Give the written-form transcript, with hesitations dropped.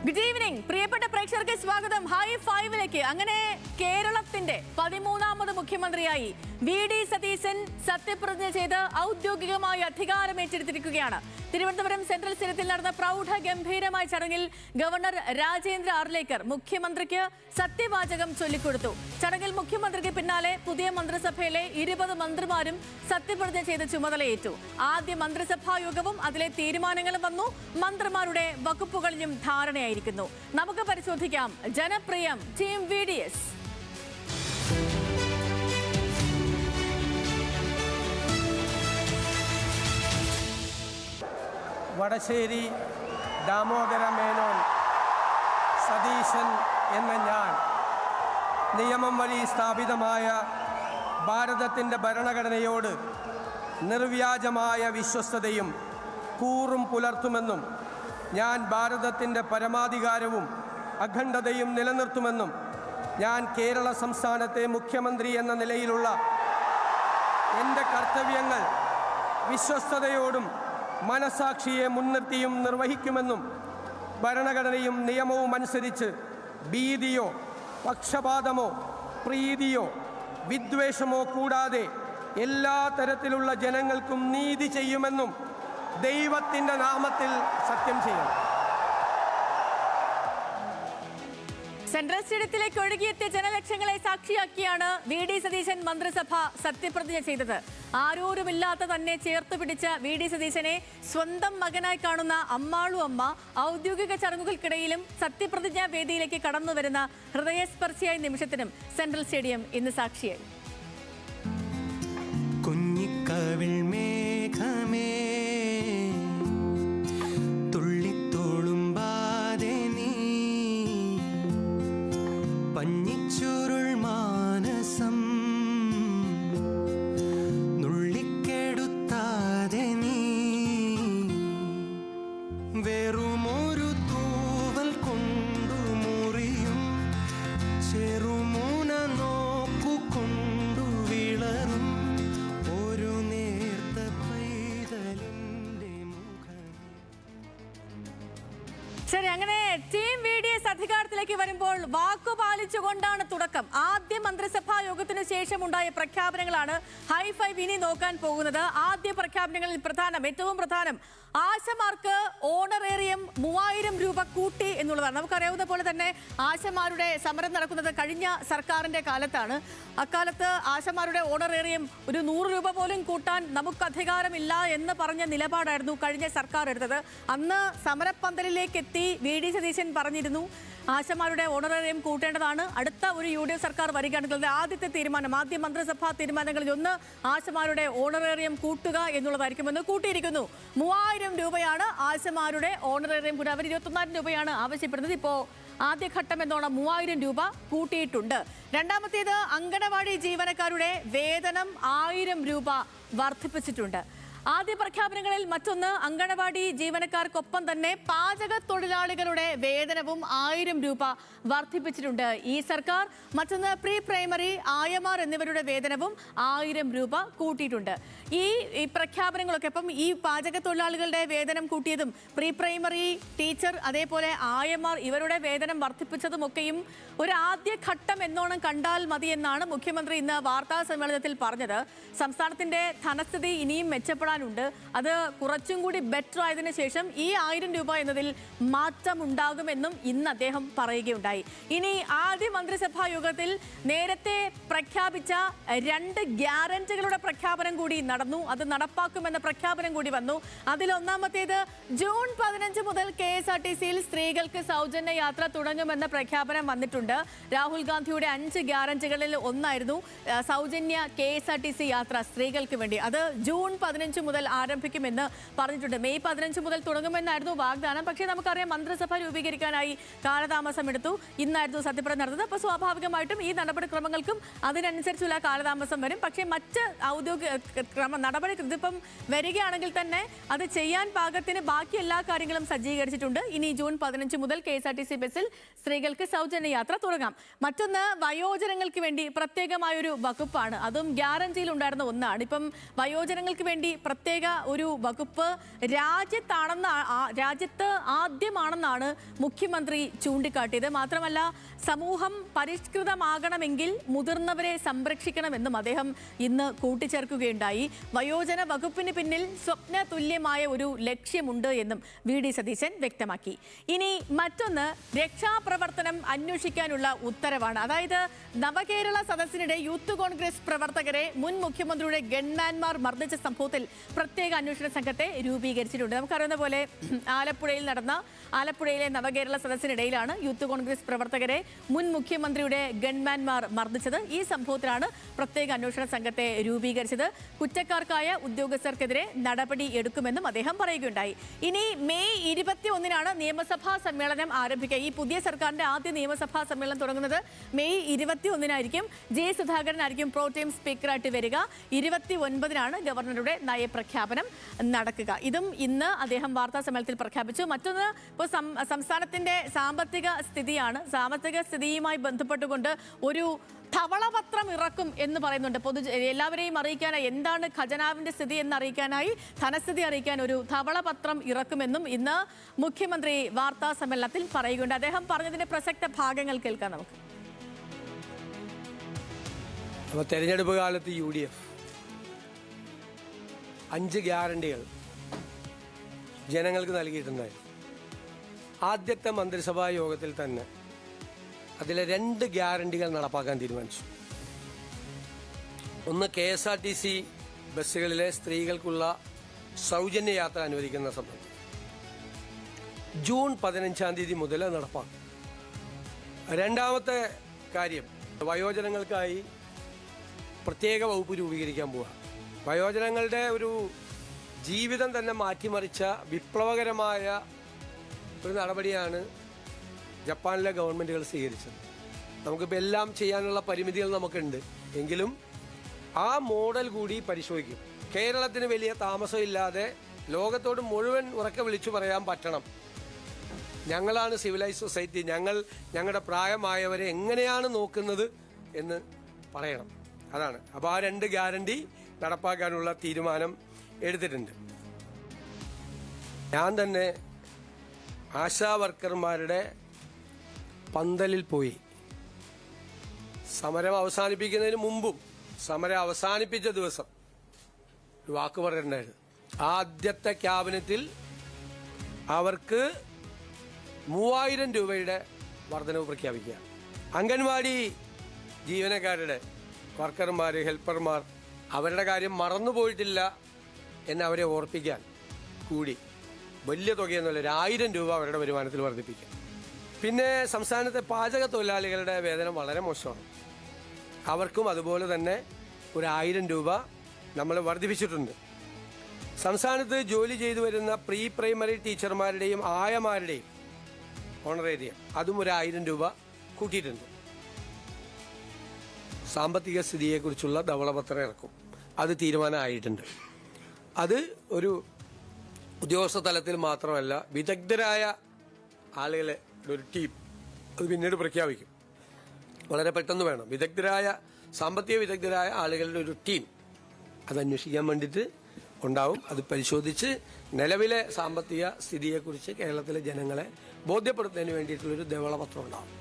Good evening പ്രിയപ്പെട്ട പ്രേക്ഷകർക്ക് സ്വാഗതം ഹൈ ഫൈവിലേക്ക്. അങ്ങനെ കേരളത്തിന്റെ 13ാമത് മുഖ്യമന്ത്രിയായി വി.ഡി. സതീശൻ സത്യപ്രതിജ്ഞ ചെയ്ത് ഔദ്യോഗികമായി അധികാരമേറ്റെടുത്തിരിക്കുകയാണ്. തിരുവനന്തപുരം സെൻട്രൽ സ്റ്റേഡിയത്തിൽ നടന്ന പ്രൗഢ ഗംഭീരമായ ചടങ്ങിൽ ഗവർണർ രാജേന്ദ്ര അർലേക്കർ മുഖ്യമന്ത്രിക്ക് സത്യവാചകം ചൊല്ലിക്കൊടുത്തു. ചടങ്ങിൽ മുഖ്യമന്ത്രിക്ക് പിന്നാലെ പുതിയ മന്ത്രിസഭയിലെ 20 മന്ത്രിമാരും സത്യപ്രതിജ്ഞ ചെയ്ത് ചുമതലയേറ്റു. ആദ്യ മന്ത്രിസഭാ യോഗവും അതിലെ തീരുമാനങ്ങളും വന്നു. മന്ത്രിമാരുടെ വകുപ്പുകളിലും ധാരണയായിരിക്കുന്നു. നമുക്ക് പരിശോധിക്കാം ജനപ്രിയം ടീം വി.ഡി.എസ്. വടശ്ശേരി ദാമോദര മേനോൻ സതീശൻ എന്ന ഞാൻ നിയമം വഴി സ്ഥാപിതമായ ഭാരതത്തിൻ്റെ ഭരണഘടനയോട് നിർവ്യാജമായ വിശ്വസ്തതയും കൂറും പുലർത്തുമെന്നും ഞാൻ ഭാരതത്തിൻ്റെ പരമാധികാരവും അഖണ്ഡതയും നിലനിർത്തുമെന്നും ഞാൻ കേരള സംസ്ഥാനത്തെ മുഖ്യമന്ത്രി എന്ന നിലയിലുള്ള എൻ്റെ കർത്തവ്യങ്ങൾ വിശ്വസ്തതയോടും മനസാക്ഷിയെ മുൻനിർത്തിയും നിർവഹിക്കുമെന്നും ഭരണഘടനയും നിയമവും അനുസരിച്ച് ഭീതിയോ പക്ഷപാതമോ പ്രീതിയോ വിദ്വേഷമോ കൂടാതെ എല്ലാ തരത്തിലുള്ള ജനങ്ങൾക്കും നീതി ചെയ്യുമെന്നും ദൈവത്തിൻ്റെ നാമത്തിൽ സത്യം ചെയ്യണം. സെൻട്രൽ സ്റ്റേഡിയത്തിലേക്ക് ഒഴുകിയെത്തിയ ജനലക്ഷങ്ങളെ സാക്ഷിയാക്കിയാണ് വി.ഡി. സതീശൻ മന്ത്രിസഭ സത്യപ്രതിജ്ഞ ചെയ്തത്. ആരോരുമില്ലാത്ത തന്നെ ചേർത്ത് പിടിച്ച വി.ഡി. സതീശനെ സ്വന്തം മകനായി കാണുന്ന അമ്മാളു അമ്മ ഔദ്യോഗിക ചടങ്ങുകൾക്കിടയിലും സത്യപ്രതിജ്ഞാ വേദിയിലേക്ക് കടന്നുവരുന്ന ഹൃദയസ്പർശിയായ നിമിഷത്തിനും സെൻട്രൽ സ്റ്റേഡിയം ഇന്ന് സാക്ഷിയായി. കുഞ്ഞിക്കവിൾ മേഘമേ തുള്ളിത്തോളുമ്പാതെ നീ പഞ്ഞിച്ചുരുൾ മാനസം നുള്ളിക്കെടുത്താതെ നീ വെറുമൊരു തൂവൽ കൊണ്ടു മുറിയും ചെറുമൂന നോക്കുകൊണ്ടു വിളറും ഒരു നേർത്ത പൈതലിൻ്റെ മുഖമേ. ശരി, അങ്ങനെ ടീം വി.ഡി.എസ് അധികാരത്തിലേക്ക് വരുമ്പോൾ വാക്കുപാലിച്ചുകൊണ്ടാണ് തുടക്കം. ആദ്യ മന്ത്രിസഭാ യോഗത്തിനു ശേഷം ഉണ്ടായ പ്രഖ്യാപനങ്ങളാണ് ഹൈ ഫൈവ് ഇനി നോക്കാൻ പോകുന്നത്. ആദ്യ പ്രഖ്യാപനങ്ങളിൽ ഏറ്റവും പ്രധാനം ആശമാർക്ക് ഓണറേറിയം 3000 രൂപ കൂട്ടി എന്നുള്ളതാണ്. നമുക്കറിയാവുന്ന പോലെ തന്നെ ആശമാരുടെ സമരം നടക്കുന്നത് കഴിഞ്ഞ സർക്കാരിന്റെ കാലത്താണ്. അക്കാലത്ത് ആശമാരുടെ ഓണറേറിയം ഒരു 100 രൂപ പോലും കൂട്ടാൻ നമുക്ക് അധികാരമില്ല എന്ന് പറഞ്ഞ നിലപാടായിരുന്നു കഴിഞ്ഞ സർക്കാർ എടുത്തത്. അന്ന് സമരപ്പന്തലിലേക്ക് എത്തി വി.ഡി. സതീശൻ പറഞ്ഞിരുന്നു ആശമാരുടെ ഓണറേറിയം കൂട്ടേണ്ടതാണ്. അടുത്ത ഒരു യു.ഡി.എഫ് സർക്കാർ വരികയാണെങ്കിൽ ആദ്യത്തെ തീരുമാനം, ആദ്യ മന്ത്രിസഭാ തീരുമാനങ്ങളിൽ ഒന്ന് ആശമാരുടെ ഓണറേറിയം കൂട്ടുക എന്നുള്ളതായിരിക്കുമെന്ന് കൂട്ടിയിരിക്കുന്നു. 3000 രൂപയാണ് ആശമാരുടെ ഓണറേറിയം കൂട്ടുക. അവർ 21000 രൂപയാണ് ആവശ്യപ്പെടുന്നത്. ഇപ്പോൾ ആദ്യഘട്ടം എന്നോണം 3000 രൂപ കൂട്ടിയിട്ടുണ്ട്. രണ്ടാമത്തേത് അങ്കണവാടി ജീവനക്കാരുടെ വേതനം 1000 രൂപ വർദ്ധിപ്പിച്ചിട്ടുണ്ട്. ആദ്യ പ്രഖ്യാപനങ്ങളിൽ മറ്റൊന്ന് അങ്കണവാടി ജീവനക്കാർക്കൊപ്പം തന്നെ പാചക തൊഴിലാളികളുടെ വേതനവും 1000 രൂപ വർദ്ധിപ്പിച്ചിട്ടുണ്ട് ഈ സർക്കാർ. മറ്റൊന്ന് പ്രീ പ്രൈമറി ആയമാർ എന്നിവരുടെ വേതനവും 1000 രൂപ കൂട്ടിയിട്ടുണ്ട്. ഈ പ്രഖ്യാപനങ്ങളൊക്കെ ഇപ്പം ഈ പാചക തൊഴിലാളികളുടെ വേതനം കൂട്ടിയതും പ്രീ പ്രൈമറി ടീച്ചർ അതേപോലെ ആയമാർ ഇവരുടെ വേതനം വർദ്ധിപ്പിച്ചതുമൊക്കെയും ഒരു ആദ്യ ഘട്ടം എന്നോണം കണ്ടാൽ മതിയെന്നാണ് മുഖ്യമന്ത്രി ഇന്ന് വാർത്താ സമ്മേളനത്തിൽ പറഞ്ഞത്. സംസ്ഥാനത്തിന്റെ ധനസ്ഥിതി ഇനിയും മെച്ചപ്പെടാനുണ്ട്. അത് കുറച്ചും കൂടി ബെറ്റർ ആയതിനു ശേഷം ഈ 1000 രൂപ എന്നതിൽ മാറ്റമുണ്ടാകുമെന്നും ഇന്ന് അദ്ദേഹം പറയുകയുണ്ടായി. ഇനി ആദ്യ മന്ത്രിസഭാ യോഗത്തിൽ നേരത്തെ പ്രഖ്യാപിച്ച 2 ഗ്യാരണ്ടികളുടെ പ്രഖ്യാപനം കൂടി നടന്നു. അത് നടപ്പാക്കുമെന്ന പ്രഖ്യാപനം കൂടി വന്നു. അതിലൊന്നാമത്തേത് ജൂൺ 15 മുതൽ KSRTCയിൽ സ്ത്രീകൾക്ക് സൗജന്യ യാത്ര തുടങ്ങുമെന്ന പ്രഖ്യാപനം വന്നിട്ടുണ്ട്. രാഹുൽ ഗാന്ധിയുടെ 5 ഗ്യാരണ്ടികളിൽ ഒന്നായിരുന്നു സൗജന്യ KSRTC യാത്ര സ്ത്രീകൾക്ക് വേണ്ടി. അത് ജൂൺ 15 മുതൽ ആരംഭിക്കുമെന്ന് പറഞ്ഞിട്ടുണ്ട്. മെയ് 15 മുതൽ തുടങ്ങുമെന്നായിരുന്നു വാഗ്ദാനം. പക്ഷേ നമുക്കറിയാം മന്ത്രിസഭ രൂപീകരിക്കാനായി കാലതാമസം എടുത്തു. ഇന്നായിരുന്നു സത്യപ്രതിജ്ഞ നടന്നത്. അപ്പോൾ സ്വാഭാവികമായിട്ടും ഈ നടപടിക്രമങ്ങൾക്കും അതിനനുസരിച്ചുള്ള കാലതാമസം വരും. പക്ഷേ മറ്റ് ഔദ്യോഗിക നടപടി ഇതിപ്പം വരികയാണെങ്കിൽ തന്നെ അത് ചെയ്യാൻ പാകത്തിന് ബാക്കി എല്ലാ കാര്യങ്ങളും സജ്ജീകരിച്ചിട്ടുണ്ട്. ഇനി ജൂൺ 15 മുതൽ KSRTC ബസ്സിൽ സ്ത്രീകൾക്ക് സൗജന്യ യാത്ര തുടങ്ങാം. മറ്റൊന്ന് വയോജനങ്ങൾക്ക് വേണ്ടി പ്രത്യേകമായൊരു വകുപ്പാണ്. അതും ഗ്യാരണ്ടിയിൽ ഉണ്ടായിരുന്ന ഒന്നാണ്. ഇപ്പം വയോജനങ്ങൾക്ക് വേണ്ടി പ്രത്യേക ഒരു വകുപ്പ് രാജ്യത്ത് ആദ്യമാണെന്നാണ് മുഖ്യമന്ത്രി ചൂണ്ടിക്കാട്ടിയത്. മാത്രമല്ല, സമൂഹം പരിഷ്കൃതമാകണമെങ്കിൽ മുതിർന്നവരെ സംരക്ഷിക്കണമെന്നും അദ്ദേഹം ഇന്ന് കൂട്ടിച്ചേർക്കുകയുണ്ടായി. വയോജന വകുപ്പിന് പിന്നിൽ സ്വപ്ന തുല്യമായ ഒരു ലക്ഷ്യമുണ്ട് എന്നും VD സതീശൻ വ്യക്തമാക്കി. ഇനി മറ്റൊന്ന്, രക്ഷാപ്രവർത്തനം അന്വേഷിക്കാനുള്ള ഉത്തരവാണ്. അതായത് നവകേരള സദസ്സിനിടെ യൂത്ത് കോൺഗ്രസ് പ്രവർത്തകരെ മുൻ മുഖ്യമന്ത്രിയുടെ ഗൺമാൻമാർ മർദ്ദിച്ച സംഭവത്തിൽ പ്രത്യേക അന്വേഷണ സംഘത്തെ രൂപീകരിച്ചിട്ടുണ്ട്. നമുക്കറിയുന്ന പോലെ ആലപ്പുഴയിലെ നവകേരള സദസ്സിനിടയിലാണ് യൂത്ത് കോൺഗ്രസ് പ്രവർത്തകരെ മുൻ മുഖ്യമന്ത്രിയുടെ ഗൺമാൻമാർ മർദ്ദിച്ചത്. ഈ സംഭവത്തിലാണ് പ്രത്യേക അന്വേഷണ സംഘത്തെ രൂപീകരിച്ചത്. കുറ്റക്കാർക്കായ ഉദ്യോഗസ്ഥർക്കെതിരെ നടപടി എടുക്കുമെന്നും അദ്ദേഹം പറയുകയുണ്ടായി. ഇനി മെയ് 21-നാണ് നിയമസഭാ സമ്മേളനം ആരംഭിക്കുക. ഈ പുതിയ സർക്കാരിന്റെ ആദ്യ നിയമസഭാ സമ്മേളനം തുടങ്ങുന്നത് മെയ് 21-നായിരിക്കും. J. സുധാകരനായിരിക്കും പ്രോടൈം സ്പീക്കറായിട്ട് വരിക. 29-നാണ് ഗവർണറുടെ നയപ്രഖ്യാപനം നടക്കുക. ഇതും ഇന്ന് അദ്ദേഹം വാർത്താ സമ്മേളനത്തിൽ പ്രഖ്യാപിച്ചു. മറ്റൊന്ന്, ഇപ്പോൾ സംസ്ഥാനത്തിന്റെ സാമ്പത്തിക സ്ഥിതിയുമായി ബന്ധപ്പെട്ടുകൊണ്ട് ഒരു ധവളപത്രം ഇറക്കും എന്ന് പറയുന്നുണ്ട്. എല്ലാവരെയും അറിയിക്കാനായി, എന്താണ് ഖജനാവിന്റെ സ്ഥിതി എന്നറിയിക്കാനായി, ധനസ്ഥിതി അറിയിക്കാൻ ഒരു ധവളപത്രം ഇറക്കുമെന്നും ഇന്ന് മുഖ്യമന്ത്രി വാർത്താ സമ്മേളനത്തിൽ പറയുകയുണ്ട്. അദ്ദേഹം പറഞ്ഞതിന്റെ പ്രസക്ത ഭാഗങ്ങൾ കേൾക്കാം നമുക്ക്. അപ്പോൾ തെരഞ്ഞെടുപ്പ് കാലത്ത് UDF 5 ഗ്യാരണ്ടികൾ ജനങ്ങൾക്ക് നൽകിയിട്ടുണ്ടായിരുന്നു. ആദ്യത്തെ മന്ത്രിസഭാ യോഗത്തിൽ തന്നെ അതിലെ 2 ഗ്യാരണ്ടികൾ നടപ്പാക്കാൻ തീരുമാനിച്ചു. ഒന്ന്, KSRTC ബസ്സുകളിലെ സ്ത്രീകൾക്കുള്ള സൗജന്യ യാത്ര അനുവദിക്കുന്ന സംബന്ധം ജൂൺ 15-ാം തീയതി മുതൽ നടപ്പാക്കും. രണ്ടാമത്തെ കാര്യം, വയോജനങ്ങൾക്കായി പ്രത്യേക വകുപ്പ് രൂപീകരിക്കാൻ പോവുക. വയോജനങ്ങളുടെ ഒരു ജീവിതം തന്നെ മാറ്റിമറിച്ച വിപ്ലവകരമായ ഒരു നടപടിയാണ് ജപ്പാനിലെ ഗവൺമെൻറ്റുകൾ സ്വീകരിച്ചത്. നമുക്കിപ്പോൾ എല്ലാം ചെയ്യാനുള്ള പരിമിതികൾ നമുക്കുണ്ട്, എങ്കിലും ആ മോഡൽ കൂടി പരിശോധിക്കും. കേരളത്തിന് വലിയ താമസമില്ലാതെ ലോകത്തോട് മുഴുവൻ ഉറക്കെ വിളിച്ചു പറയാൻ പറ്റണം, ഞങ്ങളാണ് സിവിലൈസ് സൊസൈറ്റി, ഞങ്ങളുടെ പ്രായമായവരെ എങ്ങനെയാണ് നോക്കുന്നത് എന്ന് പറയണം. അതാണ്. അപ്പോൾ ആ 2 ഗ്യാരണ്ടി നടപ്പാക്കാനുള്ള തീരുമാനം എടുത്തിട്ടുണ്ട്. ഞാൻ തന്നെ ആശാ വർക്കർമാരുടെ പന്തലിൽ പോയി സമരം അവസാനിപ്പിക്കുന്നതിന് മുമ്പും സമരം അവസാനിപ്പിച്ച ദിവസം ഒരു വാക്ക് പറഞ്ഞിട്ടുണ്ടായിരുന്നു. ആദ്യത്തെ ക്യാബിനറ്റിൽ അവർക്ക് 3000 രൂപയുടെ വർധനവ് പ്രഖ്യാപിക്കുക. അംഗൻവാടി ജീവനക്കാരുടെ, വർക്കർമാർ, ഹെൽപ്പർമാർ, അവരുടെ കാര്യം മറന്നുപോയിട്ടില്ല എന്ന് അവരെ ഓർപ്പിക്കാൻ കൂടി വലിയ തുകയൊന്നുമില്ല, 1000 രൂപ അവരുടെ വരുമാനത്തിൽ വർദ്ധിപ്പിക്കാം. പിന്നെ സംസ്ഥാനത്തെ പാചക തൊഴിലാളികളുടെ വേതനം വളരെ മോശമാണ്. അവർക്കും അതുപോലെ തന്നെ ഒരു 1000 രൂപ നമ്മൾ വർദ്ധിപ്പിച്ചിട്ടുണ്ട്. സംസ്ഥാനത്ത് ജോലി ചെയ്തു വരുന്ന പ്രീ പ്രൈമറി ടീച്ചർമാരുടെയും ആയമാരുടെയും ഓണറേറിയം അതും ഒരു 1000 രൂപ കൂട്ടിയിട്ടുണ്ട്. സാമ്പത്തിക സ്ഥിതിയെക്കുറിച്ചുള്ള ധവളപത്രം ഇറക്കും. അത് തീരുമാനമായിട്ടുണ്ട്. അത് ഒരു ഉദ്യോഗസ്ഥ തലത്തിൽ മാത്രമല്ല, വിദഗ്ധരായ ആളുകളെ ഒരു ടീം അത് പിന്നീട് പ്രഖ്യാപിക്കും. വളരെ പെട്ടെന്ന് വേണം. സാമ്പത്തിക വിദഗ്ധരായ ആളുകളുടെ ഒരു ടീം അത് അന്വേഷിക്കാൻ വേണ്ടിയിട്ട് ഉണ്ടാവും. അത് പരിശോധിച്ച് നിലവിലെ സാമ്പത്തിക സ്ഥിതിയെക്കുറിച്ച് കേരളത്തിലെ ജനങ്ങളെ ബോധ്യപ്പെടുത്തുന്നതിന് വേണ്ടിയിട്ടുള്ളൊരു ധവളപത്രം ഉണ്ടാവും.